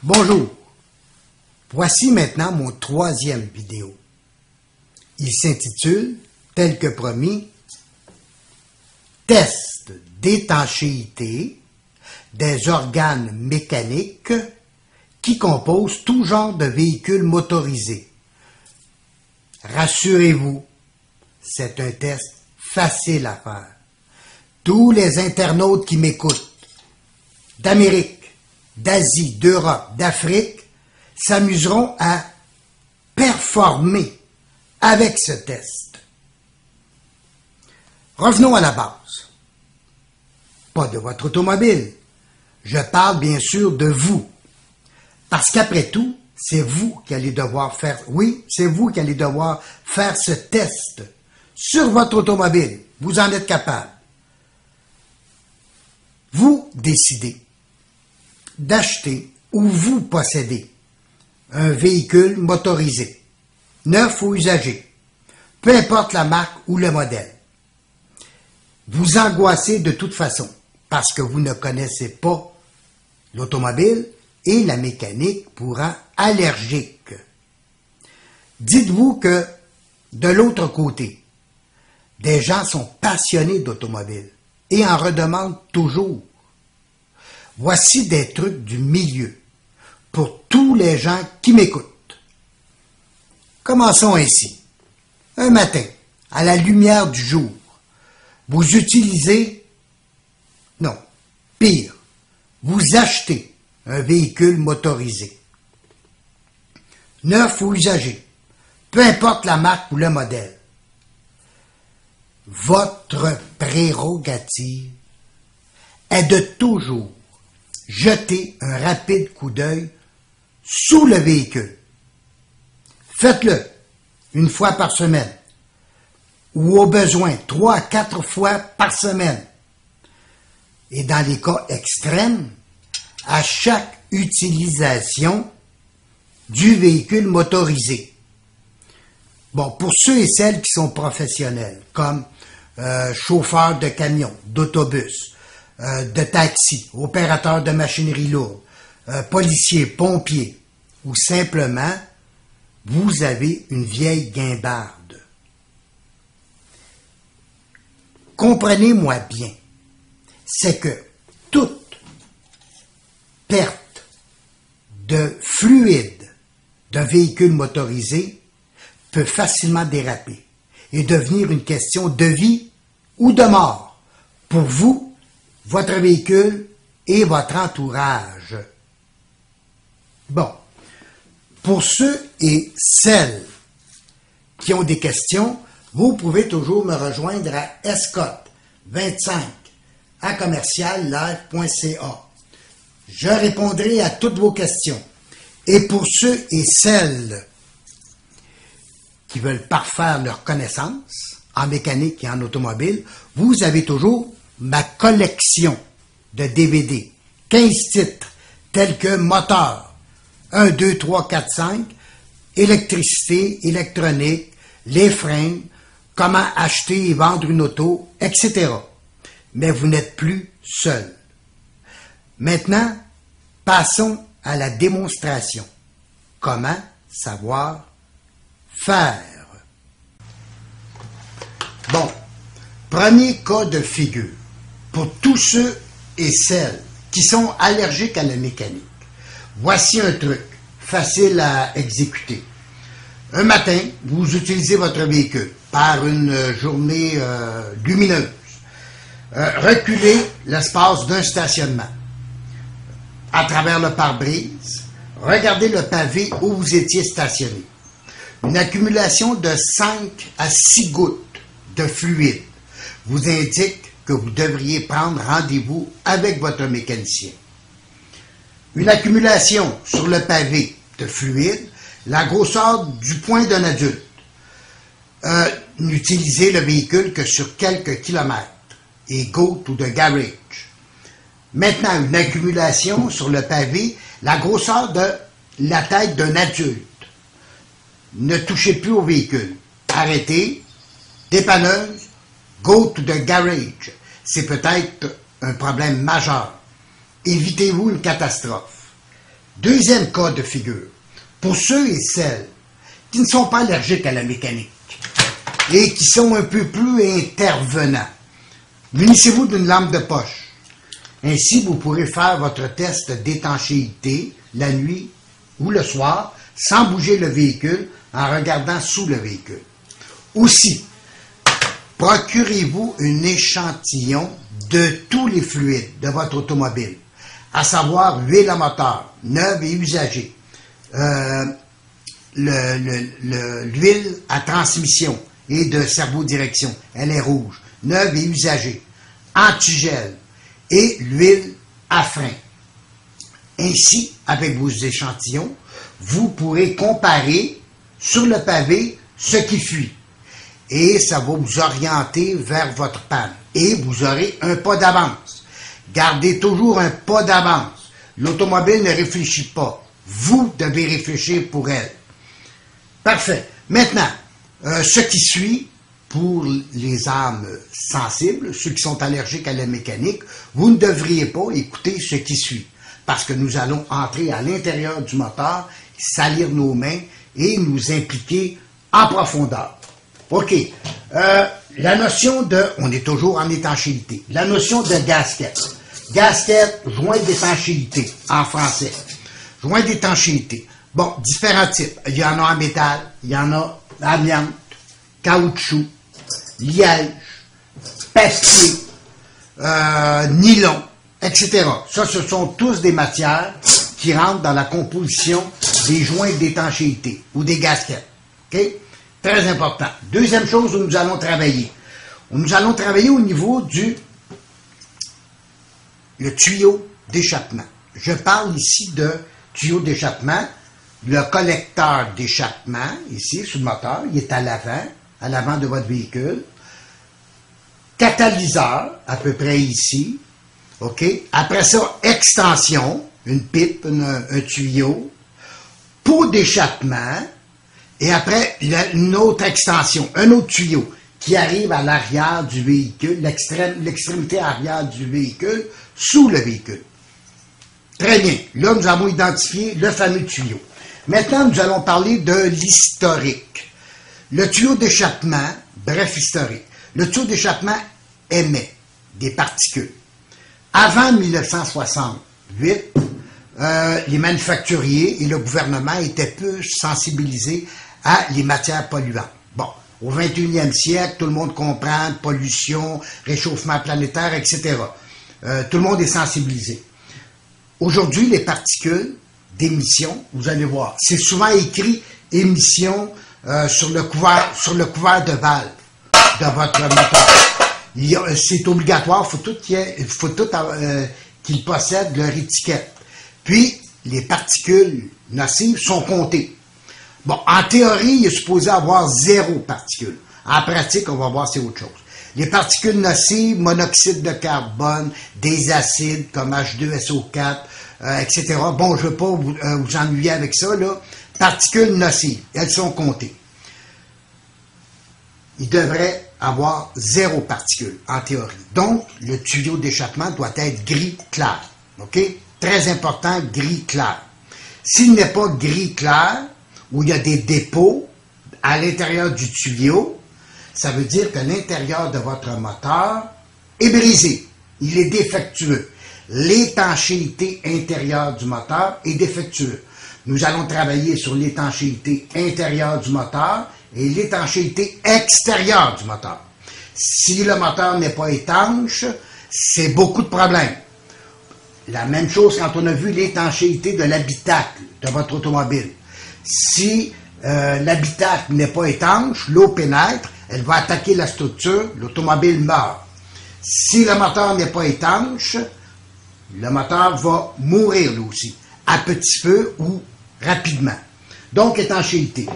Bonjour, voici maintenant mon troisième vidéo. Il s'intitule, tel que promis, Test d'étanchéité des organes mécaniques qui composent tout genre de véhicules motorisés. Rassurez-vous, c'est un test facile à faire. Tous les internautes qui m'écoutent, d'Amérique, d'Asie, d'Europe, d'Afrique, s'amuseront à performer avec ce test. Revenons à la base. Pas de votre automobile. Je parle bien sûr de vous. Parce qu'après tout, c'est vous qui allez devoir faire, c'est vous qui allez devoir faire ce test sur votre automobile. Vous en êtes capable. Vous décidez d'acheter ou vous possédez un véhicule motorisé, neuf ou usagé, peu importe la marque ou le modèle. Vous angoissez de toute façon parce que vous ne connaissez pas l'automobile et la mécanique pour rend allergique. Dites-vous que de l'autre côté, des gens sont passionnés d'automobile et en redemandent toujours. Voici des trucs du milieu pour tous les gens qui m'écoutent. Commençons ainsi. Un matin, à la lumière du jour, vous utilisez, non, pire, vous achetez un véhicule motorisé, neuf ou usagé, peu importe la marque ou le modèle. Votre prérogative est de toujours jeter un rapide coup d'œil sous le véhicule. Faites-le une fois par semaine ou au besoin 3 à 4 fois par semaine. Et dans les cas extrêmes, à chaque utilisation du véhicule motorisé. Bon, pour ceux et celles qui sont professionnels, comme chauffeurs de camions, d'autobus, de taxi, opérateurs de machinerie lourde, policiers, pompiers, ou simplement, vous avez une vieille guimbarde. Comprenez-moi bien, c'est que toute perte de fluide d'un véhicule motorisé peut facilement déraper et devenir une question de vie ou de mort pour vous, votre véhicule et votre entourage. Bon, pour ceux et celles qui ont des questions, vous pouvez toujours me rejoindre à escott25@live.ca. Je répondrai à toutes vos questions. Et pour ceux et celles qui veulent parfaire leur connaissance en mécanique et en automobile, vous avez toujours ma collection de DVD, 15 titres tels que moteur, 1, 2, 3, 4, 5, électricité, électronique, les freins, comment acheter et vendre une auto, etc. Mais vous n'êtes plus seul. Maintenant, passons à la démonstration. Comment savoir faire? Bon, premier cas de figure. Pour tous ceux et celles qui sont allergiques à la mécanique, voici un truc facile à exécuter. Un matin, vous utilisez votre véhicule par une journée lumineuse. Reculez l'espace d'un stationnement. À travers le pare-brise, regardez le pavé où vous étiez stationné. Une accumulation de 5 à 6 gouttes de fluide vous indique que vous devriez prendre rendez-vous avec votre mécanicien. Une accumulation sur le pavé de fluide, la grosseur du poing d'un adulte. N'utilisez le véhicule que sur quelques kilomètres et go to the garage. Maintenant, une accumulation sur le pavé, la grosseur de la tête d'un adulte. Ne touchez plus au véhicule. Arrêtez, dépanneuse, go to the garage. C'est peut-être un problème majeur. Évitez-vous une catastrophe. Deuxième cas de figure, pour ceux et celles qui ne sont pas allergiques à la mécanique et qui sont un peu plus intervenants, munissez-vous d'une lampe de poche. Ainsi, vous pourrez faire votre test d'étanchéité la nuit ou le soir sans bouger le véhicule en regardant sous le véhicule. Aussi, procurez-vous un échantillon de tous les fluides de votre automobile, à savoir l'huile à moteur, neuve et usagée, l'huile à transmission et de servo-direction, elle est rouge, neuve et usagée, antigel et l'huile à frein. Ainsi, avec vos échantillons, vous pourrez comparer sur le pavé ce qui fuit. Et ça va vous orienter vers votre panne. Et vous aurez un pas d'avance. Gardez toujours un pas d'avance. L'automobile ne réfléchit pas. Vous devez réfléchir pour elle. Parfait. Maintenant, ce qui suit, pour les âmes sensibles, ceux qui sont allergiques à la mécanique, vous ne devriez pas écouter ce qui suit. Parce que nous allons entrer à l'intérieur du moteur, salir nos mains et nous impliquer en profondeur. OK. La notion de... On est toujours en étanchéité. La notion de gasket. Gasket, joint d'étanchéité, en français. Joint d'étanchéité. Bon, différents types. Il y en a en métal, il y en a amiante, caoutchouc, liège, papier, nylon, etc. Ça, ce sont tous des matières qui rentrent dans la composition des joints d'étanchéité ou des gaskets. OK? Très important. Deuxième chose où nous allons travailler. Nous allons travailler au niveau du le tuyau d'échappement. Je parle ici de tuyau d'échappement. Le collecteur d'échappement, ici, sur le moteur, il est à l'avant de votre véhicule. Catalyseur, à peu près ici. OK? Après ça, extension, une pipe, un tuyau. Pot d'échappement. Et après, une autre extension, un autre tuyau qui arrive à l'arrière du véhicule, l'extrémité arrière du véhicule, sous le véhicule. Très bien. Là, nous avons identifié le fameux tuyau. Maintenant, nous allons parler de l'historique. Le tuyau d'échappement, bref historique. Le tuyau d'échappement émet des particules. Avant 1968, les manufacturiers et le gouvernement étaient peu sensibilisés à les matières polluantes. Bon, au 21e siècle, tout le monde comprend pollution, réchauffement planétaire, etc. Tout le monde est sensibilisé. Aujourd'hui, les particules d'émission, vous allez voir, c'est souvent écrit émission sur le couvert de valve de votre moteur. C'est obligatoire, il faut tout qu'ils possèdent leur étiquette. Puis, les particules nocives sont comptées. Bon, en théorie, il est supposé avoir 0 particules. En pratique, on va voir c'est autre chose. Les particules nocives, monoxyde de carbone, des acides comme H2SO4, etc. Bon, je ne veux pas vous ennuyer avec ça, là. Particules nocives, elles sont comptées. Il devrait avoir 0 particules, en théorie. Donc, le tuyau d'échappement doit être gris clair. OK? Très important, gris clair. S'il n'est pas gris clair, où il y a des dépôts à l'intérieur du tuyau, ça veut dire que l'intérieur de votre moteur est brisé. Il est défectueux. L'étanchéité intérieure du moteur est défectueuse. Nous allons travailler sur l'étanchéité intérieure du moteur et l'étanchéité extérieure du moteur. Si le moteur n'est pas étanche, c'est beaucoup de problèmes. La même chose quand on a vu l'étanchéité de l'habitacle de votre automobile. Si l'habitacle n'est pas étanche, l'eau pénètre, elle va attaquer la structure, l'automobile meurt. Si le moteur n'est pas étanche, le moteur va mourir lui aussi, à petit feu ou rapidement. Donc, étanchéité.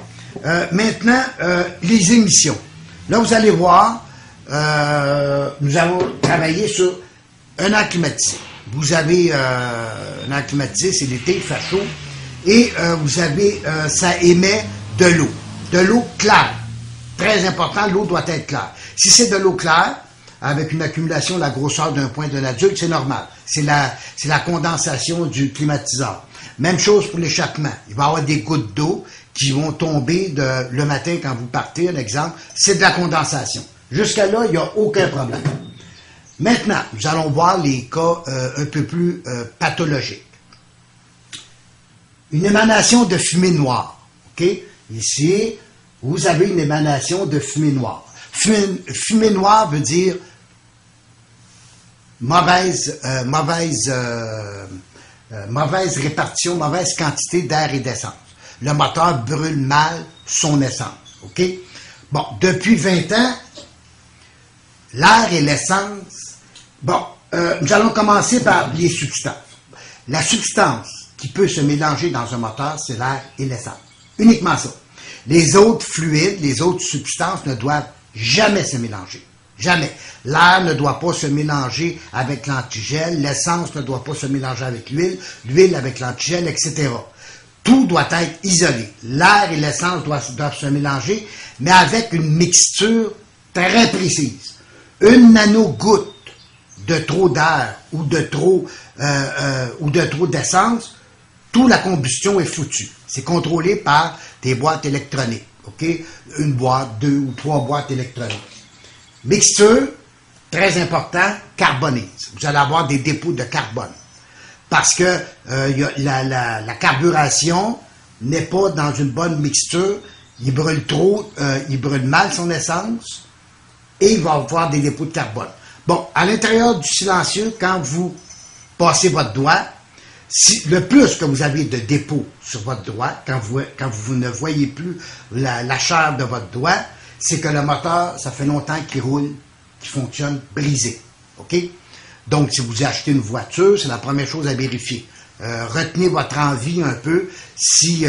Maintenant, les émissions. Là, vous allez voir, nous allons travailler sur un air climatisé. Vous avez un air climatisé, c'est l'été, il fait chaud, et vous avez, ça émet de l'eau claire. Très important, l'eau doit être claire. Si c'est de l'eau claire, avec une accumulation de la grosseur d'un point d'un adulte, c'est normal. C'est la condensation du climatiseur. Même chose pour l'échappement. Il va y avoir des gouttes d'eau qui vont tomber le matin quand vous partez, un exemple. C'est de la condensation. Jusqu'à là, il n'y a aucun problème. Maintenant, nous allons voir les cas un peu plus pathologiques. Une émanation de fumée noire. OK? Ici, vous avez une émanation de fumée noire. Fumée noire veut dire mauvaise répartition, mauvaise quantité d'air et d'essence. Le moteur brûle mal son essence. OK? Bon, depuis 20 ans, l'air et l'essence. Bon, nous allons commencer par les substances. La substance qui peut se mélanger dans un moteur, c'est l'air et l'essence. Uniquement ça. Les autres fluides, les autres substances ne doivent jamais se mélanger. Jamais. L'air ne doit pas se mélanger avec l'antigel, l'essence ne doit pas se mélanger avec l'huile, l'huile avec l'antigel, etc. Tout doit être isolé. L'air et l'essence doivent se mélanger, mais avec une mixture très précise. Une nanogoutte de trop d'air ou de trop d'essence, toute la combustion est foutue. C'est contrôlé par des boîtes électroniques. OK? Une boîte, 2 ou 3 boîtes électroniques. Mixture, très important, carbonise. Vous allez avoir des dépôts de carbone. Parce que la carburation n'est pas dans une bonne mixture. Il brûle trop, il brûle mal son essence et il va avoir des dépôts de carbone. Bon, à l'intérieur du silencieux, quand vous passez votre doigt, le plus que vous avez de dépôts sur votre doigt, quand vous ne voyez plus la chair de votre doigt, c'est que le moteur, ça fait longtemps qu'il roule, qu'il fonctionne brisé. OK? Donc, si vous achetez une voiture, c'est la première chose à vérifier. Retenez votre envie un peu si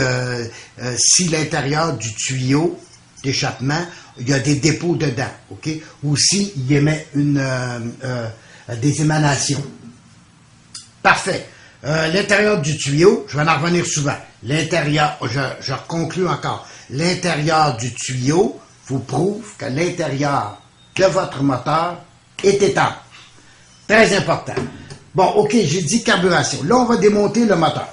l'intérieur du tuyau d'échappement, il y a des dépôts dedans. OK? Ou s'il émet des émanations. Parfait. L'intérieur du tuyau, je vais en revenir souvent. L'intérieur, je conclue encore. L'intérieur du tuyau vous prouve que l'intérieur de votre moteur est étanche. Très important. Bon, OK, j'ai dit carburation. Là, on va démonter le moteur.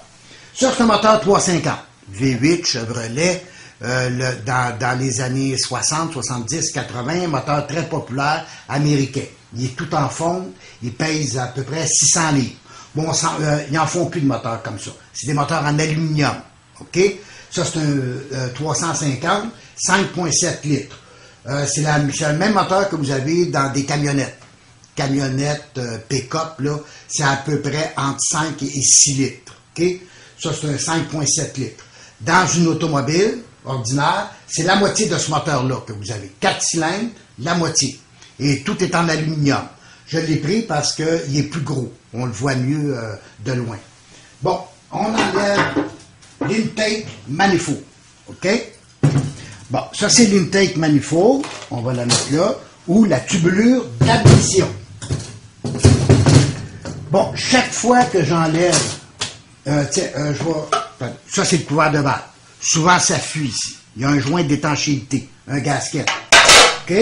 Sur ce moteur 350, V8 Chevrolet, dans les années 60, 70, 80, moteur très populaire américain. Il est tout en fonte, il pèse à peu près 600 livres. Bon, ils n'en font plus de moteurs comme ça. C'est des moteurs en aluminium. OK? Ça, c'est un 350, 5,7 litres. C'est le même moteur que vous avez dans des camionnettes. Camionnettes, pick-up, là, c'est à peu près entre 5 et 6 litres. OK? Ça, c'est un 5,7 litres. Dans une automobile ordinaire, c'est la moitié de ce moteur-là que vous avez. 4 cylindres, la moitié. Et tout est en aluminium. Je l'ai pris parce qu'il est plus gros. On le voit mieux de loin. Bon, on enlève l'intake manifold. OK? Bon, ça c'est l'intake manifold. On va la mettre là. Ou la tubulure d'admission. Bon, chaque fois que j'enlève... ça c'est le couvert de valve. Souvent ça fuit ici. Il y a un joint d'étanchéité. Un gasket. OK?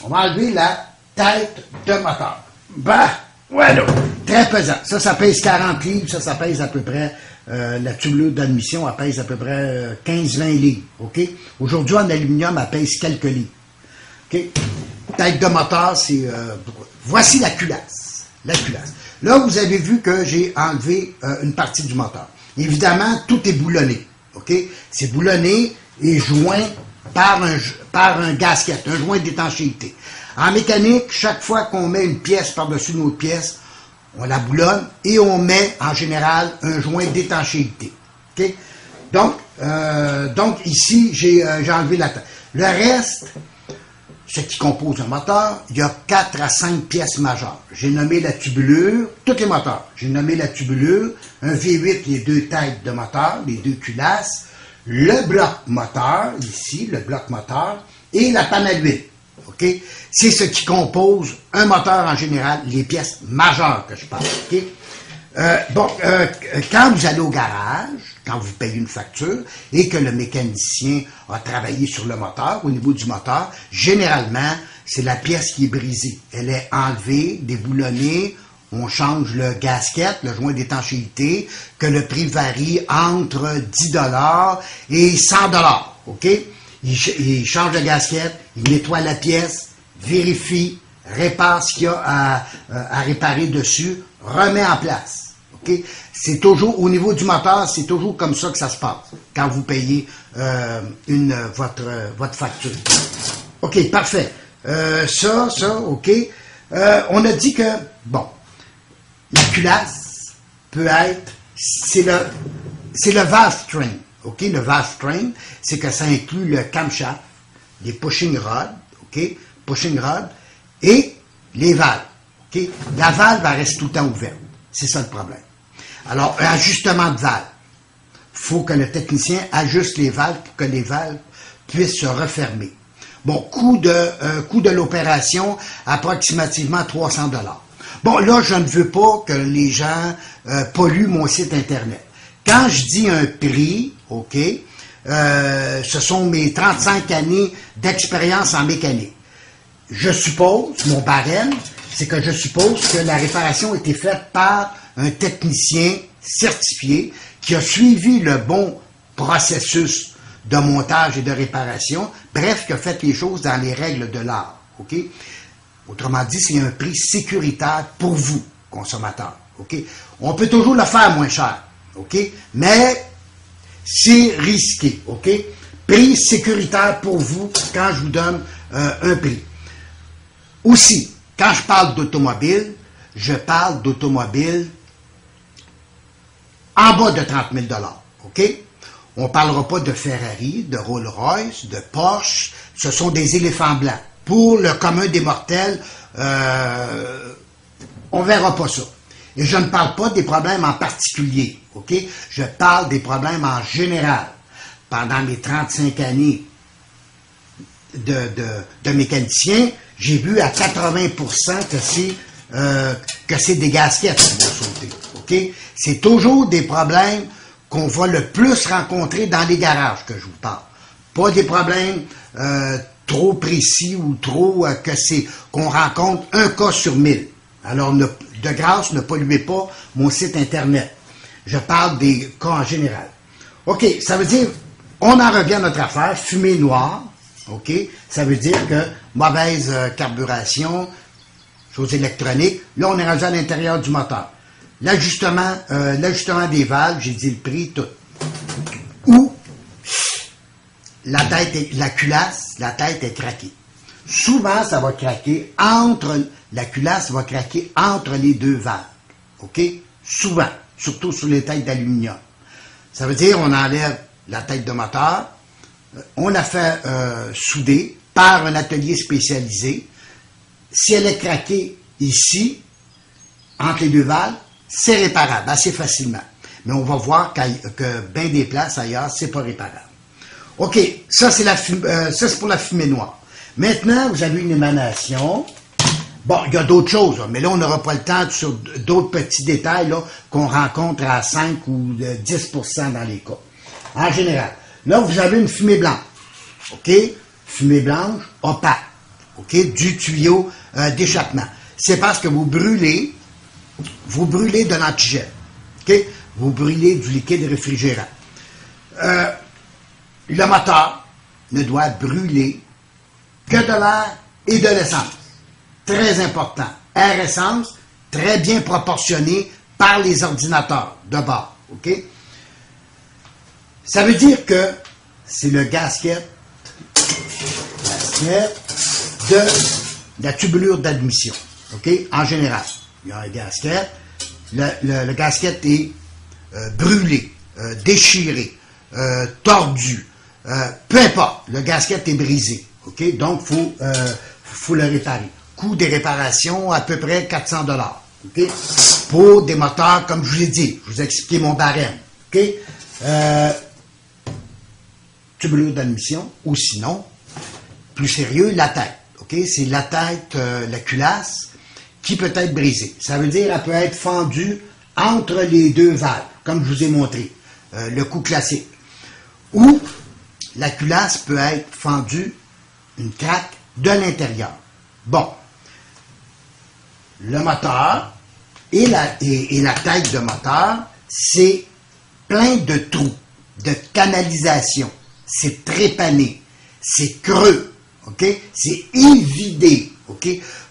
On va enlever la tête de moteur. Bah, voilà. Très pesant. Ça pèse 40 livres. Ça pèse à peu près, la tubulure d'admission, elle pèse à peu près 15-20 livres. OK? Aujourd'hui, en aluminium, elle pèse quelques livres. OK? Tête de moteur, c'est... voici la culasse. La culasse. Là, vous avez vu que j'ai enlevé une partie du moteur. Évidemment, tout est boulonné. OK? C'est boulonné et joint par un gasket, un joint d'étanchéité. En mécanique, chaque fois qu'on met une pièce par-dessus une autre pièce, on la boulonne et on met en général un joint d'étanchéité. OK? Donc ici, j'ai enlevé la tête. Le reste, ce qui compose un moteur, il y a 4 à 5 pièces majeures. J'ai nommé la tubulure, tous les moteurs. J'ai nommé la tubulure, un V8, les 2 têtes de moteur, les 2 culasses, le bloc moteur, ici, le bloc moteur, et la panne à l'huile. OK? C'est ce qui compose un moteur en général, les pièces majeures que je parle. OK? Quand vous allez au garage, quand vous payez une facture et que le mécanicien a travaillé sur le moteur, au niveau du moteur, généralement, c'est la pièce qui est brisée. Elle est enlevée, déboulonnée, on change le gasket, le joint d'étanchéité, que le prix varie entre 10 $ et 100 $. OK? Il change le gasket, il nettoie la pièce, vérifie, répare ce qu'il y a à réparer dessus, remet en place. OK? C'est toujours, au niveau du moteur, c'est toujours comme ça que ça se passe quand vous payez votre facture. OK, parfait. OK. On a dit que, bon, la culasse peut être, c'est le valve train. OK, le valve train, c'est que ça inclut le camshaft, les pushing rods, OK, pushing rod, et les valves. OK, la valve, elle reste tout le temps ouverte. C'est ça le problème. Alors, ajustement de valve. Il faut que le technicien ajuste les valves pour que les valves puissent se refermer. Bon, coût de l'opération, approximativement 300 $. Bon, là, je ne veux pas que les gens polluent mon site Internet. Quand je dis un prix, OK, ce sont mes 35 années d'expérience en mécanique. Je suppose, mon barème, c'est que je suppose que la réparation a été faite par un technicien certifié qui a suivi le bon processus de montage et de réparation, bref, qui a fait les choses dans les règles de l'art. OK? Autrement dit, c'est un prix sécuritaire pour vous, consommateurs. OK? On peut toujours le faire moins cher. OK? Mais c'est risqué. OK? Prix sécuritaire pour vous quand je vous donne un prix. Aussi, quand je parle d'automobile, je parle d'automobile en bas de 30 000 $. OK? On ne parlera pas de Ferrari, de Rolls-Royce, de Porsche. Ce sont des éléphants blancs. Pour le commun des mortels, on ne verra pas ça. Et je ne parle pas des problèmes en particulier. OK? Je parle des problèmes en général. Pendant mes 35 années de mécanicien, j'ai vu à 80% que c'est des gaskets qui vont sauter. OK? C'est toujours des problèmes qu'on va le plus rencontrer dans les garages que je vous parle. Pas des problèmes trop précis ou trop qu'on rencontre un cas sur 1000. Alors, de grâce, ne polluez pas mon site Internet. Je parle des cas en général. OK, ça veut dire, on en revient à notre affaire, fumée noire. OK, ça veut dire que mauvaise carburation, chose électronique. Là, on est rendu à l'intérieur du moteur. L'ajustement des valves, j'ai dit le prix, tout. Ou la culasse, la tête est craquée. Souvent, ça va craquer la culasse va craquer entre les deux valves. OK? Souvent, surtout sur les têtes d'aluminium. Ça veut dire, on enlève la tête de moteur, on la fait souder par un atelier spécialisé. Si elle est craquée ici, entre les deux valves, c'est réparable assez facilement. Mais on va voir que bien des places ailleurs, c'est pas réparable. OK, ça c'est pour la fumée noire. Maintenant, vous avez une émanation. Bon, il y a d'autres choses, là, mais là, on n'aura pas le temps sur d'autres petits détails là, qu'on rencontre à 5 ou 10% dans les cas. En général. Là, vous avez une fumée blanche. OK? Fumée blanche opaque. OK? Du tuyau d'échappement. C'est parce que vous brûlez de l'antigel. OK? Vous brûlez du liquide réfrigérant. Le moteur ne doit brûler que de l'air et de l'essence. Très important. Air-essence, très bien proportionné par les ordinateurs de bord. OK? Ça veut dire que c'est le gasket de la tubulure d'admission. OK? En général, il y a un gasket. Le gasket est brûlé, déchiré, tordu. Peu importe, le gasket est brisé. OK? Donc, faut le réparer. Coût des réparations, à peu près 400 $. OK? Pour des moteurs, comme je vous l'ai dit, je vous ai expliqué mon barème. OK? Tubulure d'admission, ou sinon, plus sérieux, la tête. OK? C'est la tête, la culasse, qui peut être brisée. Ça veut dire qu'elle peut être fendue entre les deux valves, comme je vous ai montré. Le coup classique. Ou la culasse peut être fendue, une craque, de l'intérieur. Bon. Le moteur Et la tête de moteur, c'est plein de trous, de canalisation. C'est trépané, c'est creux, OK? C'est évidé, OK?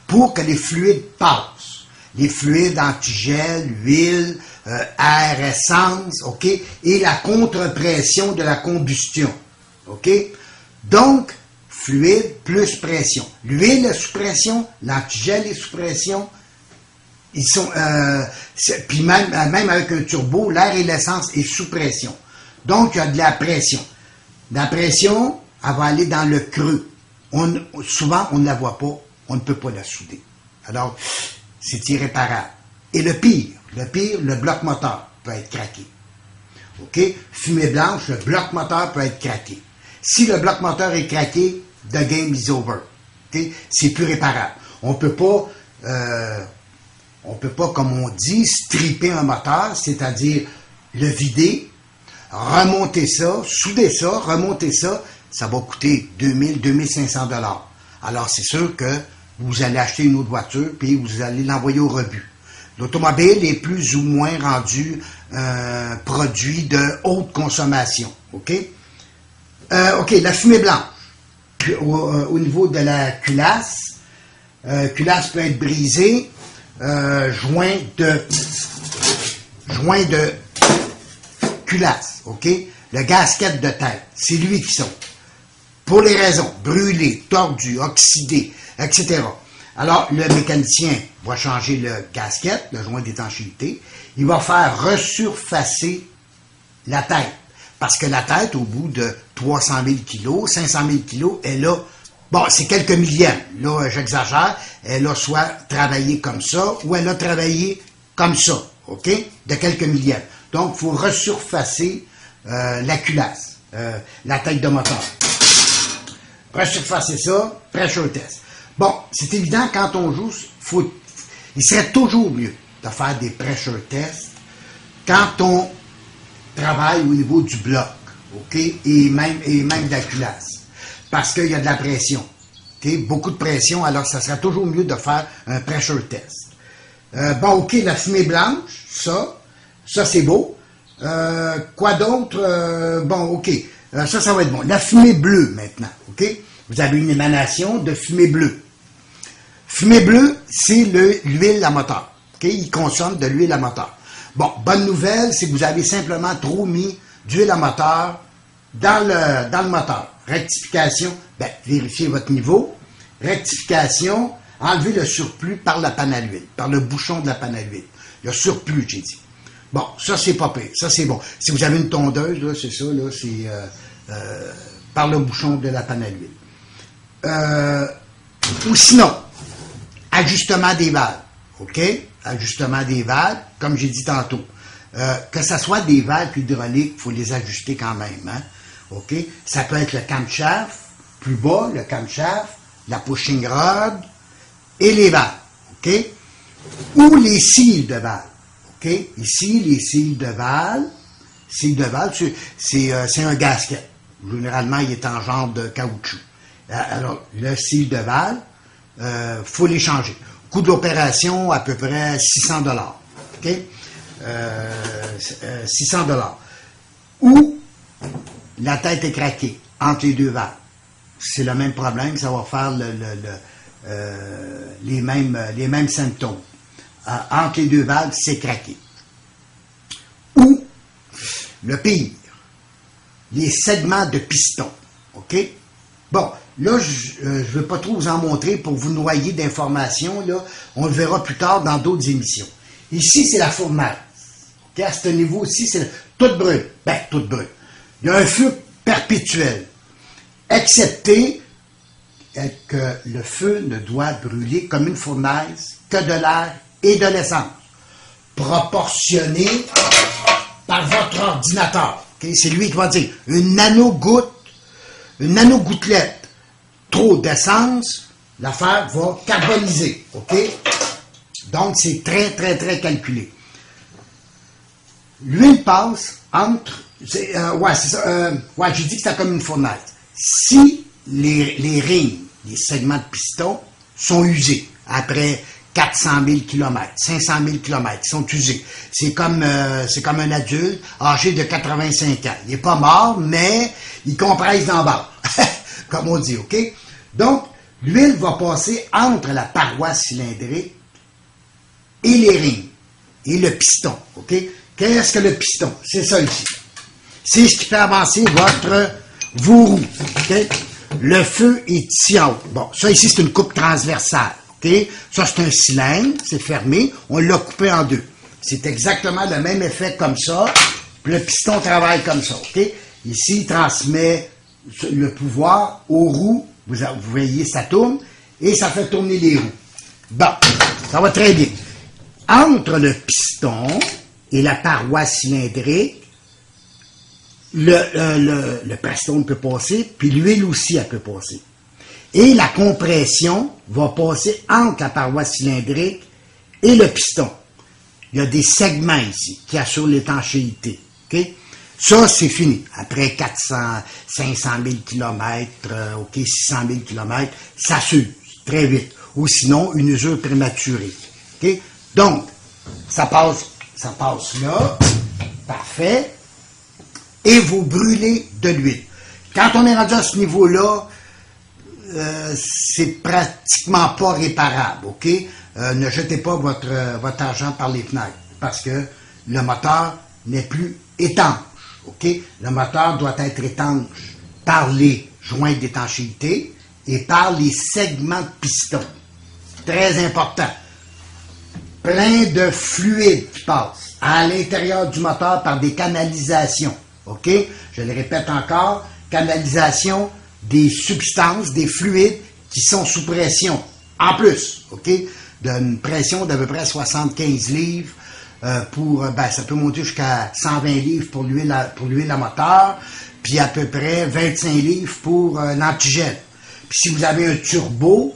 Pour que les fluides passent. Les fluides antigel, huile, air, essence, OK? Et la contre-pression de la combustion, OK? Donc, fluide plus pression. L'huile est sous pression, l'antigel est sous pression. Ils sont, puis même avec un turbo, l'air et l'essence est sous pression. Donc, il y a de la pression. La pression, elle va aller dans le creux. Souvent, on ne la voit pas, on ne peut pas la souder. Alors, c'est irréparable. Et le pire, le bloc moteur peut être craqué. OK? Fumée blanche, le bloc moteur peut être craqué. Si le bloc moteur est craqué, the game is over. OK? C'est plus réparable. On peut pas, comme on dit, stripper un moteur, c'est-à-dire le vider, remonter ça, souder ça, remonter ça, ça va coûter 2000, 2500 $. Alors, c'est sûr que vous allez acheter une autre voiture, puis vous allez l'envoyer au rebut. L'automobile est plus ou moins rendu un produit de haute consommation. OK? OK, la fumée blanche. Au niveau de la culasse peut être brisée, joint de culasse, OK? Le gasket de tête, c'est lui qui saute. Pour les raisons, brûlé, tordu, oxydé, etc. Alors, le mécanicien va changer le gasket, le joint d'étanchéité. Il va faire resurfacer la tête. Parce que la tête, au bout de 300 000 kilos, 500 000 kilos, elle a, bon, c'est quelques millièmes. Là, j'exagère. Elle a soit travaillé comme ça, ou elle a travaillé comme ça, OK? De quelques millièmes. Donc, il faut resurfacer la culasse, la tête de moteur. Resurfacer ça, pressure test. Bon, c'est évident, quand on joue, il serait toujours mieux de faire des pressure tests quand on travaille au niveau du bloc, OK? Et même de la culasse. Parce qu'il y a de la pression. OK? Beaucoup de pression, alors ça serait toujours mieux de faire un pressure test. Bon, OK, la fumée blanche, ça c'est beau. Quoi d'autre? Bon, OK. Ça va être bon. La fumée bleue, maintenant, OK? Vous avez une émanation de fumée bleue. Fumée bleue, c'est l'huile à moteur. OK? Il consomme de l'huile à moteur. Bon, bonne nouvelle, c'est que vous avez simplement trop mis d'huile à moteur dans le moteur. Rectification, vérifiez votre niveau. Rectification, enlevez le surplus par la panne à l'huile, par le bouchon de la panne à l'huile. Le surplus, j'ai dit. Bon, ça, c'est pas pire. Ça, c'est bon. Si vous avez une tondeuse, là, c'est ça, là, c'est par le bouchon de la panne à l'huile. Ou sinon, ajustement des valves. OK? Ajustement des valves, comme j'ai dit tantôt. Que ce soit des valves hydrauliques, il faut les ajuster quand même. Hein? OK? Ça peut être le camshaft, plus bas, le camshaft, la pushing rod et les valves. OK? Ou les cils de valve. OK? Ici, les cils de valve. Cils de valve, c'est un gasket. Généralement, il est en genre de caoutchouc. Alors, le cil de valve, faut les changer. Coût de l'opération, à peu près 600 $. OK? 600 $. Ou la tête est craquée entre les deux valves. C'est le même problème, ça va faire les mêmes symptômes. Entre les deux valves, c'est craqué. Ou, le pire, les segments de piston. OK? Bon, là, je ne veux pas trop vous en montrer pour vous noyer d'informations. Là, on le verra plus tard dans d'autres émissions. Ici, c'est la fournaise. Okay? À ce niveau-ci, c'est tout brûle. Tout brûle. Il y a un feu perpétuel. Excepté que le feu ne doit brûler comme une fournaise que de l'air et de l'essence. Proportionné par votre ordinateur. Okay? C'est lui qui va dire une nanogouttelette, trop d'essence, l'affaire va carboniser. OK? Donc, c'est très, très, très calculé. L'huile passe entre... c'est ça. J'ai dit que c'était comme une fournaise. Si les rings, les segments de piston, sont usés après 400 000 km, 500 000 km, ils sont usés. C'est comme un adulte âgé de 85 ans. Il n'est pas mort, mais il compresse d'en bas, comme on dit, OK? Donc, l'huile va passer entre la paroi cylindrique et les rings, et le piston, OK? Qu'est-ce que le piston? C'est ça ici. C'est ce qui fait avancer votre roue, OK? Le feu est ici en haut. Bon, ça ici, c'est une coupe transversale, OK? Ça, c'est un cylindre, c'est fermé, on l'a coupé en deux. C'est exactement le même effet comme ça, puis le piston travaille comme ça, OK? Ici, il transmet le pouvoir aux roues, vous voyez, ça tourne, et ça fait tourner les roues. Bon, ça va très bien. Entre le piston et la paroi cylindrique, le piston peut passer, puis l'huile aussi, elle peut passer. Et la compression va passer entre la paroi cylindrique et le piston. Il y a des segments ici qui assurent l'étanchéité. OK? Ça, c'est fini. Après 400, 500 000 km, OK, 600 000 km, ça s'use très vite. Ou sinon, une usure prématurée. OK? Donc, ça passe là. Parfait. Et vous brûlez de l'huile. Quand on est rendu à ce niveau-là, c'est pratiquement pas réparable, OK? Ne jetez pas votre argent par les fenêtres, parce que le moteur n'est plus étanche, OK? Le moteur doit être étanche par les joints d'étanchéité et par les segments de piston. Très important. Plein de fluide qui passe à l'intérieur du moteur par des canalisations. OK? Je le répète encore, canalisation des substances, des fluides qui sont sous pression. En plus, OK? D'une pression d'à peu près 75 livres ça peut monter jusqu'à 120 livres pour l'huile à moteur, puis à peu près 25 livres pour l'antigel. Puis si vous avez un turbo,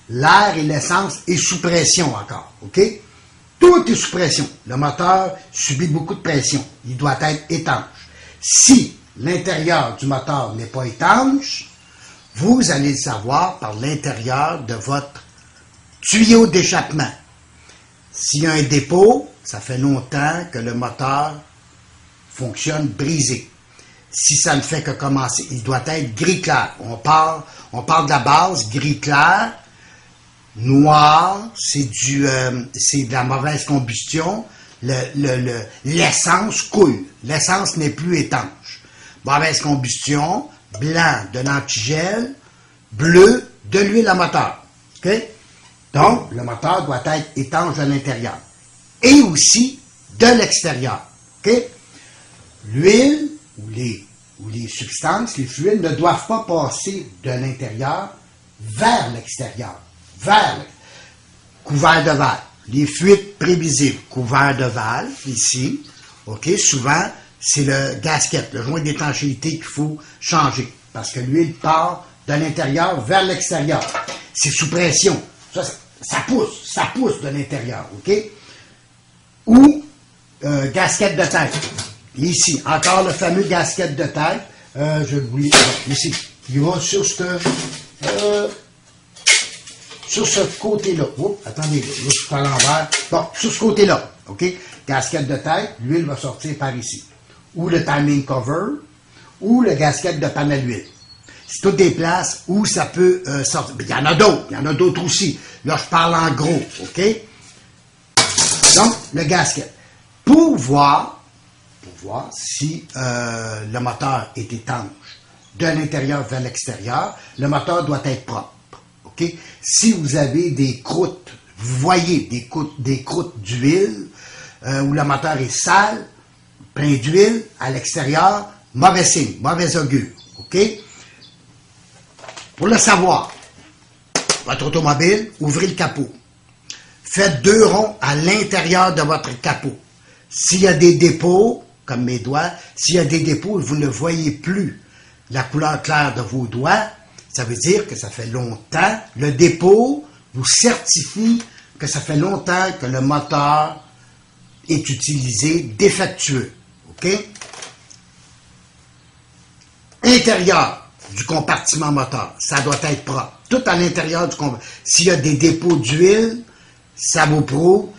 l'air et l'essence est sous pression encore. OK? Tout est sous pression. Le moteur subit beaucoup de pression. Il doit être étanche. Si l'intérieur du moteur n'est pas étanche, vous allez le savoir par l'intérieur de votre tuyau d'échappement. S'il y a un dépôt, ça fait longtemps que le moteur fonctionne brisé. Si ça ne fait que commencer, il doit être gris clair. On part de la base, gris clair, noir, c'est de la mauvaise combustion. L'essence coule. L'essence n'est plus étanche. Mauvaise combustion, blanc de l'antigel, bleu de l'huile à moteur. OK? Donc, le moteur doit être étanche de l'intérieur. Et aussi de l'extérieur. OK? L'huile ou les substances, les fluides ne doivent pas passer de l'intérieur vers l'extérieur. Couvert de valve. Les fuites prévisibles, couvert de valve, ici. OK? Souvent, c'est le gasket, le joint d'étanchéité qu'il faut changer. Parce que l'huile part de l'intérieur vers l'extérieur. C'est sous pression. Ça pousse de l'intérieur. OK? Ou gasket de tête. Ici, encore le fameux gasket de tête. Je vous lis ici. Il va sur ce côté-là. Oups, attendez, là, je suis à l'envers. Bon, sur ce côté-là, OK? Gasket de tête, l'huile va sortir par ici. Ou le timing cover, ou le gasket de panne à l'huile. C'est toutes des places où ça peut sortir. Il y en a d'autres aussi. Là, je parle en gros, OK? Donc, le gasket. Pour voir si le moteur est étanche de l'intérieur vers l'extérieur, le moteur doit être propre. OK? Si vous avez des croûtes, vous voyez des croûtes d'huile, où le moteur est sale, plein d'huile, à l'extérieur, mauvais signe, mauvais augure. OK? Pour le savoir, votre automobile, ouvrez le capot. Faites 2 ronds à l'intérieur de votre capot. S'il y a des dépôts, comme mes doigts, s'il y a des dépôts et vous ne voyez plus la couleur claire de vos doigts, ça veut dire que ça fait longtemps. Le dépôt vous certifie que ça fait longtemps que le moteur est utilisé défectueux. OK? Intérieur du compartiment moteur, ça doit être propre. Tout à l'intérieur du compartiment. S'il y a des dépôts d'huile, ça vous prouve,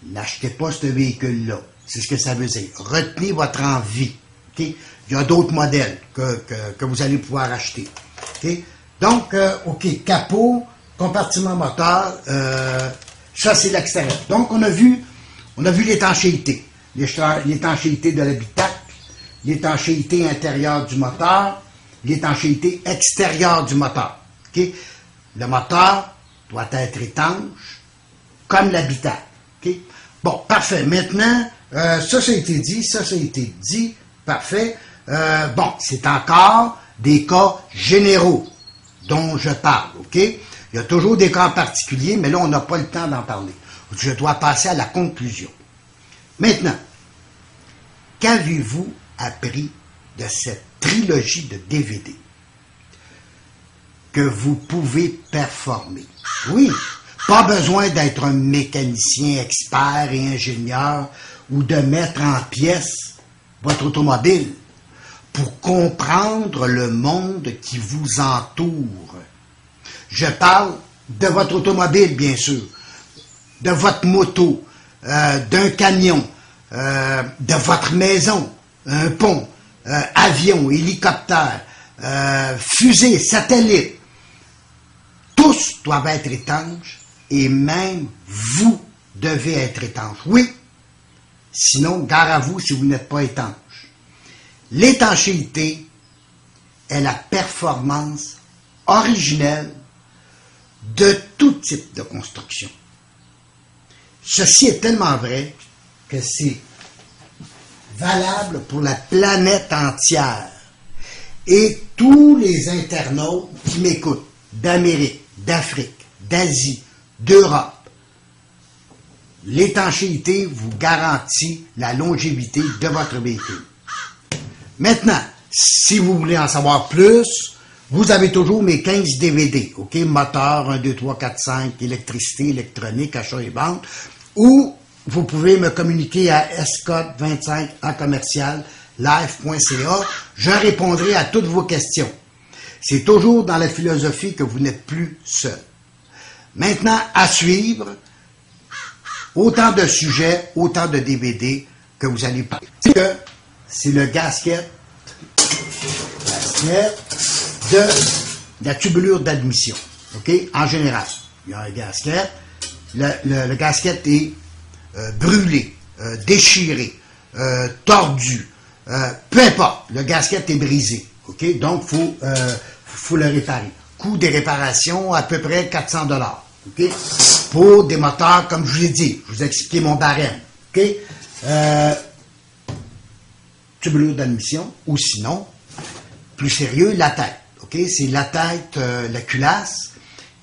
n'achetez pas ce véhicule-là. C'est ce que ça veut dire. Retenez votre envie. Okay? Il y a d'autres modèles que vous allez pouvoir acheter. Okay? Donc, OK, capot, compartiment moteur, ça c'est l'extérieur. Donc, on a vu l'étanchéité. L'étanchéité de l'habitacle, l'étanchéité intérieure du moteur, l'étanchéité extérieure du moteur. Okay? Le moteur doit être étanche, comme l'habitacle. Okay? Bon, parfait. Maintenant, ça a été dit, parfait. Bon, c'est encore des cas généraux dont je parle, OK? Il y a toujours des cas particuliers, mais là, on n'a pas le temps d'en parler. Je dois passer à la conclusion. Maintenant, qu'avez-vous appris de cette trilogie de DVD? Que vous pouvez performer. Oui, pas besoin d'être un mécanicien expert et ingénieur ou de mettre en pièces votre automobile pour comprendre le monde qui vous entoure. Je parle de votre automobile, bien sûr, de votre moto, d'un camion, de votre maison, un pont, avion, hélicoptère, fusée, satellite. Tous doivent être étanches et même vous devez être étanche. Oui, sinon, gare à vous si vous n'êtes pas étanche. L'étanchéité est la performance originelle de tout type de construction. Ceci est tellement vrai que c'est valable pour la planète entière. Et tous les internautes qui m'écoutent, d'Amérique, d'Afrique, d'Asie, d'Europe, l'étanchéité vous garantit la longévité de votre véhicule. Maintenant, si vous voulez en savoir plus, vous avez toujours mes 15 DVD, OK? Moteur, 1, 2, 3, 4, 5, électricité, électronique, achat et vente, ou vous pouvez me communiquer à scott25 en commercial, live.ca. Je répondrai à toutes vos questions. C'est toujours dans la philosophie que vous n'êtes plus seul. Maintenant, à suivre, autant de sujets, autant de DVD que vous allez parler. C'est le gasket de la tubulure d'admission. OK? En général, il y a un gasket. Le gasket est brûlé, déchiré, tordu. Peu importe, le gasket est brisé. OK? Donc, faut le réparer. Coût des réparations, à peu près 400 $. OK? Pour des moteurs, comme je vous ai dit, je vous ai expliqué mon barème. OK? Tubulure d'admission, ou sinon, plus sérieux, la tête. OK? C'est la tête, la culasse,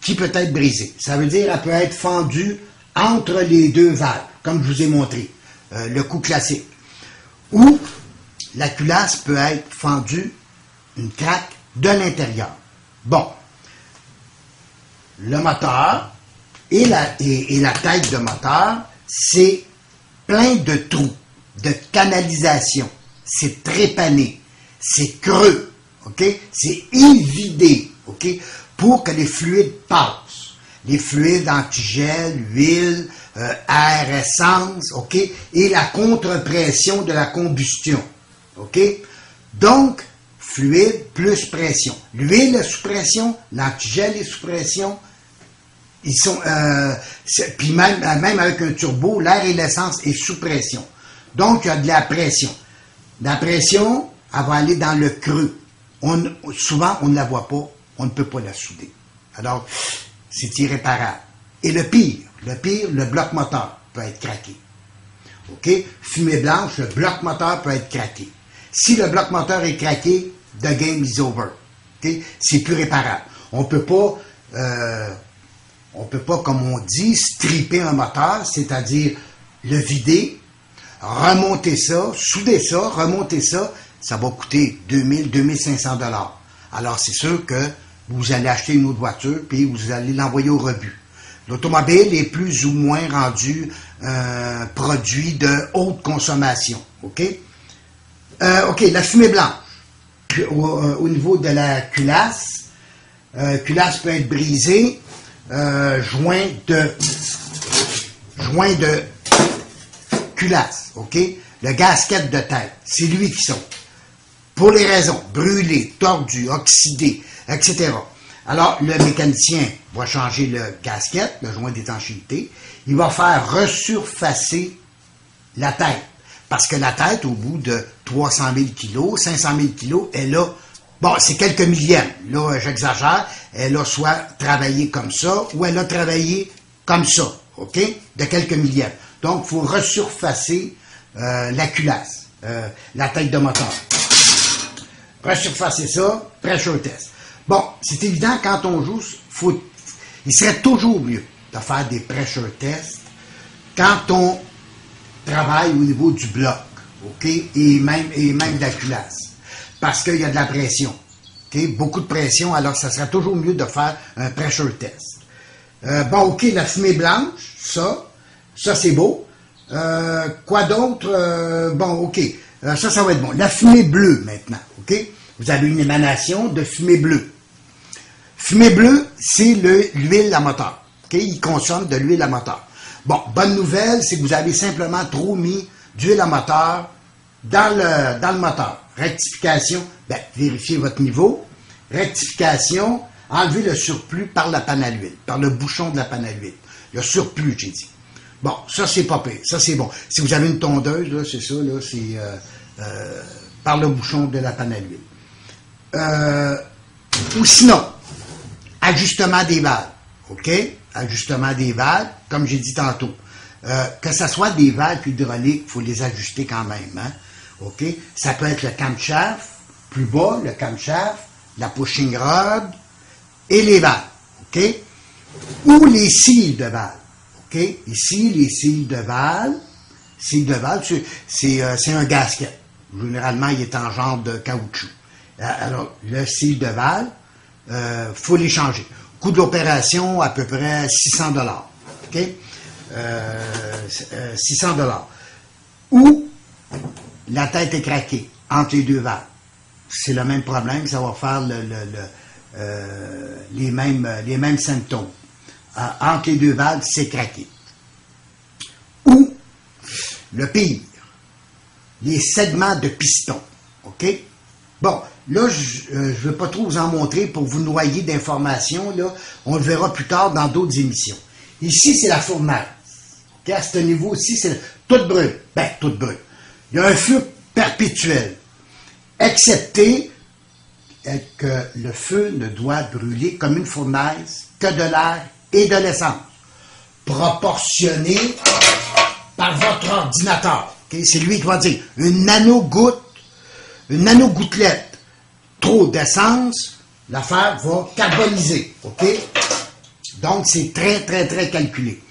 qui peut être brisée. Ça veut dire qu'elle peut être fendue entre les deux valves, comme je vous ai montré, le coup classique. Ou la culasse peut être fendue, une craque, de l'intérieur. Bon. Le moteur et la tête de moteur, c'est plein de trous, de canalisation. C'est trépané, c'est creux, OK? C'est évidé, OK? Pour que les fluides passent. Les fluides antigel, huile, air, essence, OK? Et la contre-pression de la combustion, OK? Donc, fluide plus pression. L'huile est sous pression, l'antigel est sous pression. Ils sont, puis même avec un turbo, l'air et l'essence est sous pression. Donc, il y a de la pression. La pression, elle va aller dans le creux. Souvent, on ne la voit pas, on ne peut pas la souder. Alors, c'est irréparable. Et le pire, le bloc moteur peut être craqué. OK? Fumée blanche, le bloc moteur peut être craqué. Si le bloc moteur est craqué, the game is over. Okay? C'est plus réparable. On peut pas, comme on dit, stripper un moteur, c'est-à-dire le vider, remonter ça, souder ça, remonter ça, ça va coûter 2000, 2500 $. Alors, c'est sûr que vous allez acheter une autre voiture, puis vous allez l'envoyer au rebut. L'automobile est plus ou moins rendu un produit de haute consommation. OK? OK, la fumée blanche. Au niveau de la culasse peut être brisée, joint de joint de culasse, OK? Le gasket de tête, c'est lui qui saute. Pour les raisons, brûlé, tordu, oxydé, etc. Alors, le mécanicien va changer le gasket, le joint d'étanchéité. Il va faire resurfacer la tête. Parce que la tête, au bout de 300 000 kilos, 500 000 kilos, elle a, bon, c'est quelques millièmes. Là, j'exagère. Elle a soit travaillé comme ça, ou elle a travaillé comme ça, OK? De quelques millièmes. Donc, il faut resurfacer la culasse, la tête de moteur. Resurfacer ça, pressure test. Bon, c'est évident, quand on joue, il serait toujours mieux de faire des pressure tests quand on travaille au niveau du bloc, OK? Et même de la culasse. Parce qu'il y a de la pression. OK? Beaucoup de pression, alors ça serait toujours mieux de faire un pressure test. Bon, OK, la fumée blanche, ça c'est beau. Quoi d'autre? Bon, OK. Ça va être bon. La fumée bleue, maintenant, OK? Vous avez une émanation de fumée bleue. Fumée bleue, c'est l'huile à moteur. OK? Il consomme de l'huile à moteur. Bon, bonne nouvelle, c'est que vous avez simplement trop mis d'huile à moteur dans le moteur. Rectification, ben, vérifiez votre niveau. Rectification, enlevez le surplus par la panne à l'huile, par le bouchon de la panne à l'huile. Le surplus, j'ai dit. Bon, ça, c'est pas pire. Ça, c'est bon. Si vous avez une tondeuse, là, c'est ça, là, c'est par le bouchon de la panne à l'huile. Ou sinon, ajustement des valves. OK? Ajustement des valves, comme j'ai dit tantôt. Que ce soit des valves hydrauliques, il faut les ajuster quand même. Hein? OK? Ça peut être le camshaft, plus bas, le camshaft, la pushing rod et les valves. OK? Ou les cils de valve. OK? Ici, les cils de valve. Cils de valve, c'est un gasket. Généralement, il est en genre de caoutchouc. Alors, le cil de valve, faut les changer. Coût de l'opération, à peu près 600 $. OK? 600 $. Ou la tête est craquée entre les deux valves. C'est le même problème, ça va faire les mêmes symptômes. Entre les deux valves, c'est craqué. Ou, le pire, les segments de piston. OK? Bon, là, je ne veux pas trop vous en montrer pour vous noyer d'informations. Là, on le verra plus tard dans d'autres émissions. Ici, c'est la fournaise. Okay? À ce niveau-ci, c'est tout brûle. Ben, tout brûle. Il y a un feu perpétuel. Excepté que le feu ne doit brûler comme une fournaise que de l'air et de l'essence. Proportionné par votre ordinateur. Okay? C'est lui qui va dire une nanogouttelette, trop d'essence, l'affaire va carboniser. OK? Donc, c'est très, très, très calculé.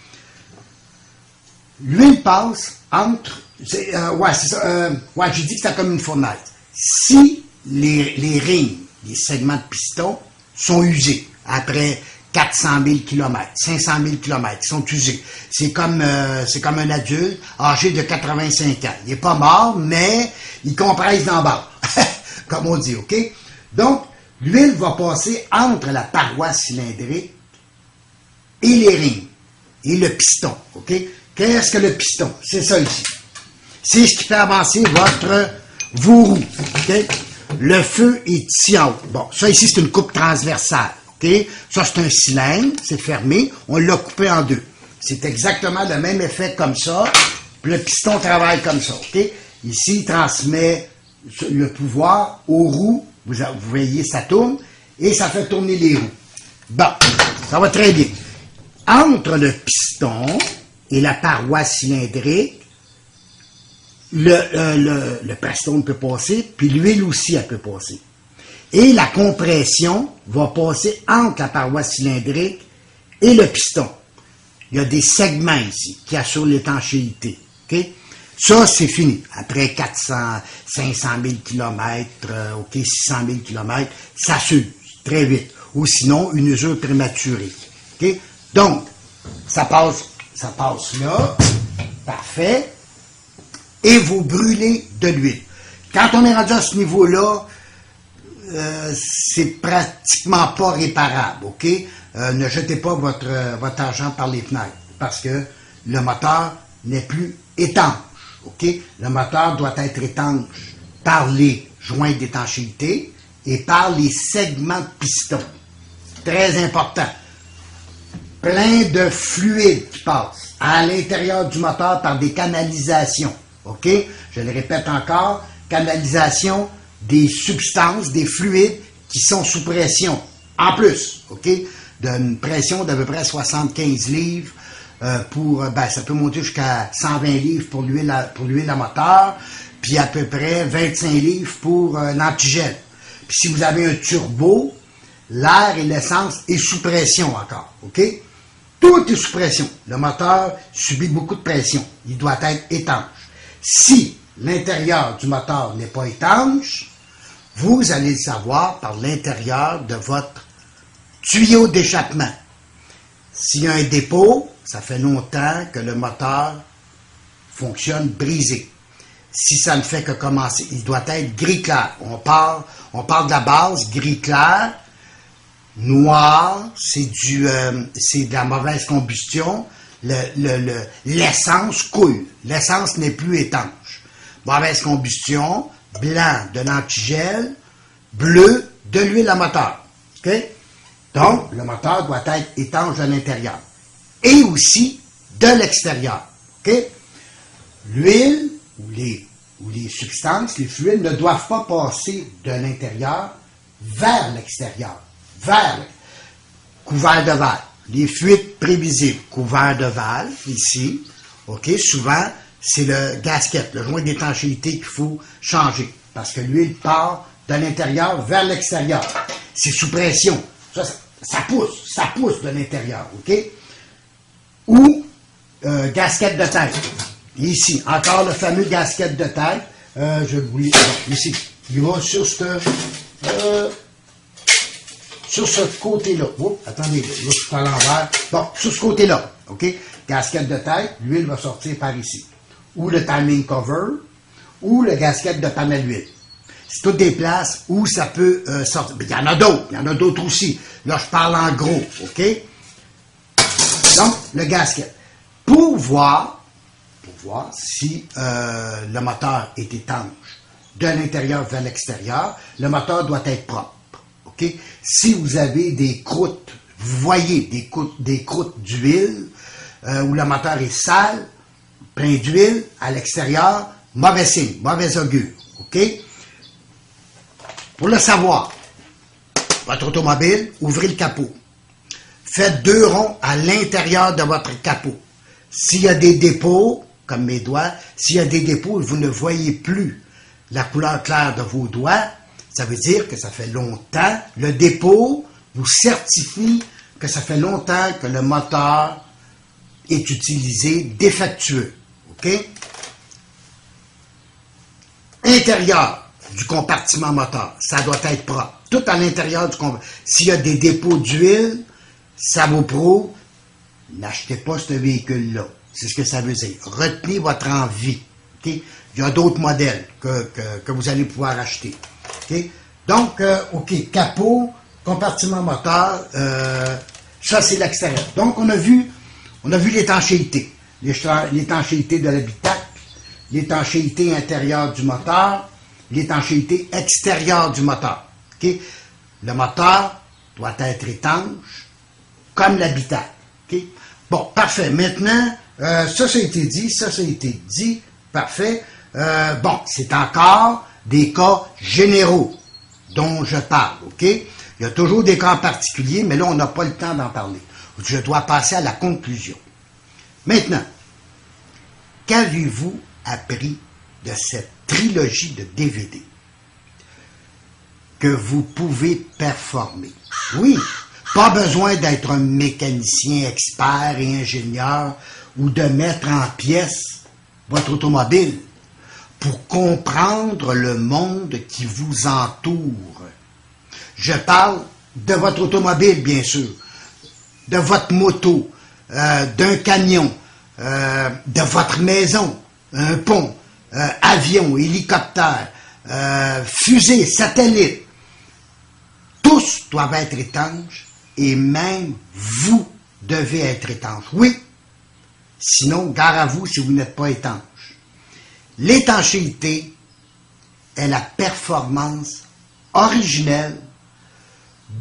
L'huile passe entre... ouais, c'est ça. Ouais, j'ai dit que c'était comme une fournaise. Si les rings, les segments de piston, sont usés après 400 000 km, 500 000 km, ils sont usés. C'est comme un adulte âgé de 85 ans. Il n'est pas mort, mais il compresse d'en bas, comme on dit, OK? Donc, l'huile va passer entre la paroi cylindrique et les rings, et le piston, OK? Qu'est-ce que le piston? C'est ça ici. C'est ce qui fait avancer vos roues, OK? Le feu est ici en haut. Bon, ça ici, c'est une coupe transversale, OK? Ça, c'est un cylindre, c'est fermé, on l'a coupé en deux. C'est exactement le même effet comme ça, puis le piston travaille comme ça, OK? Ici, il transmet le pouvoir aux roues, vous voyez, ça tourne, et ça fait tourner les roues. Bon, ça va très bien. Entre le piston et la paroi cylindrique, le piston peut passer, puis l'huile aussi, elle peut passer. Et la compression va passer entre la paroi cylindrique et le piston. Il y a des segments ici qui assurent l'étanchéité. Okay? Ça, c'est fini. Après 400, 500 000 km, OK, 600 000 km, ça s'use très vite. Ou sinon, une usure prématurée. Okay? Donc, ça passe là. Parfait. Et vous brûlez de l'huile. Quand on est rendu à ce niveau-là, c'est pratiquement pas réparable, OK? Ne jetez pas votre argent par les fenêtres, parce que le moteur n'est plus étanche. OK? Le moteur doit être étanche par les joints d'étanchéité et par les segments de piston. Très important. Plein de fluides qui passent à l'intérieur du moteur par des canalisations. OK? Je le répète encore, canalisation des substances, des fluides qui sont sous pression. En plus, OK? D'une pression d'à peu près 75 livres ça peut monter jusqu'à 120 livres pour l'huile à moteur, puis à peu près 25 livres pour l'antigel. Puis si vous avez un turbo, l'air et l'essence est sous pression encore, OK? Tout est sous pression. Le moteur subit beaucoup de pression. Il doit être étanche. Si l'intérieur du moteur n'est pas étanche, vous allez le savoir par l'intérieur de votre tuyau d'échappement. S'il y a un dépôt, ça fait longtemps que le moteur fonctionne brisé. Si ça ne fait que commencer, il doit être gris clair. On part de la base, gris clair. Noir, c'est de la mauvaise combustion. L'essence coule. L'essence n'est plus étanche. Mauvaise combustion, blanc de l'antigel, bleu de l'huile à moteur. OK? Donc, le moteur doit être étanche de l'intérieur. Et aussi de l'extérieur. OK? L'huile ou les substances, les fluides ne doivent pas passer de l'intérieur vers l'extérieur. Couvert de valve. Les fuites prévisibles, couvert de valve, ici, OK, souvent, c'est le gasket, le joint d'étanchéité qu'il faut changer, parce que l'huile part de l'intérieur vers l'extérieur. C'est sous pression. Ça pousse de l'intérieur, OK? Ou gasket de tête. Ici, encore le fameux gasket de tête. Je vous lis ici. Il va sur ce côté-là. Oups, attendez, là, je suis à l'envers. Bon, sur ce côté-là, OK? Gasket de tête, l'huile va sortir par ici. Ou le timing cover, ou le gasket de panne à l'huile. C'est toutes des places où ça peut sortir. Mais il y en a d'autres aussi. Là, je parle en gros, OK? Donc, le gasket. Pour voir si le moteur est étanche de l'intérieur vers l'extérieur, le moteur doit être propre. OK? Si vous avez des croûtes, vous voyez des croûtes d'huile, où le moteur est sale, plein d'huile, à l'extérieur, mauvais signe, mauvais augure. OK? Pour le savoir, votre automobile, ouvrez le capot. Faites 2 ronds à l'intérieur de votre capot. S'il y a des dépôts, comme mes doigts, s'il y a des dépôts et vous ne voyez plus la couleur claire de vos doigts, ça veut dire que ça fait longtemps. Le dépôt vous certifie que ça fait longtemps que le moteur est utilisé défectueux. OK? Intérieur du compartiment moteur, ça doit être propre. Tout à l'intérieur du compartiment. S'il y a des dépôts d'huile, ça vous prouve, n'achetez pas ce véhicule-là. C'est ce que ça veut dire. Retenez votre envie. Okay? Il y a d'autres modèles que vous allez pouvoir acheter. Okay? Donc, OK, capot, compartiment moteur, ça c'est l'extérieur. Donc, on a vu l'étanchéité. L'étanchéité de l'habitacle, l'étanchéité intérieure du moteur, l'étanchéité extérieure du moteur. Okay? Le moteur doit être étanche comme l'habitacle. Okay? Bon, parfait. Maintenant, ça a été dit. Parfait. Bon, c'est encore des cas généraux dont je parle, OK? Il y a toujours des cas particuliers, mais là, on n'a pas le temps d'en parler. Je dois passer à la conclusion. Maintenant, qu'avez-vous appris de cette trilogie de DVD que vous pouvez performer? Oui, pas besoin d'être un mécanicien expert et ingénieur ou de mettre en pièces votre automobile pour comprendre le monde qui vous entoure. Je parle de votre automobile, bien sûr, de votre moto, d'un camion, de votre maison, un pont, avion, hélicoptère, fusée, satellite. Tous doivent être étanches et même vous devez être étanche. Oui, Sinon, gare à vous si vous n'êtes pas étanche. L'étanchéité est la performance originelle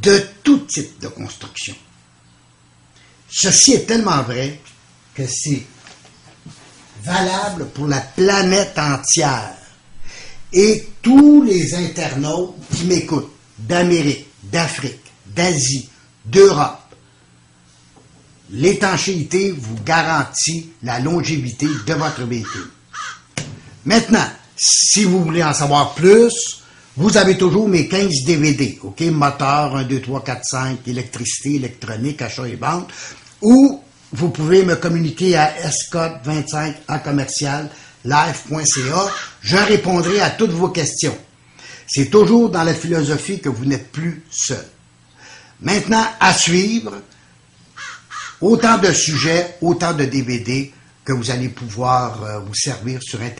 de tout type de construction. Ceci est tellement vrai que c'est valable pour la planète entière. Et tous les internautes qui m'écoutent, d'Amérique, d'Afrique, d'Asie, d'Europe, l'étanchéité vous garantit la longévité de votre véhicule. Maintenant, si vous voulez en savoir plus, vous avez toujours mes 15 DVD, OK? Moteur 1, 2, 3, 4, 5, électricité, électronique, achat et vente, ou vous pouvez me communiquer à scott25@commercial.live.ca. Je répondrai à toutes vos questions. C'est toujours dans la philosophie que vous n'êtes plus seul. Maintenant, à suivre, autant de sujets, autant de DVD que vous allez pouvoir vous servir sur Internet.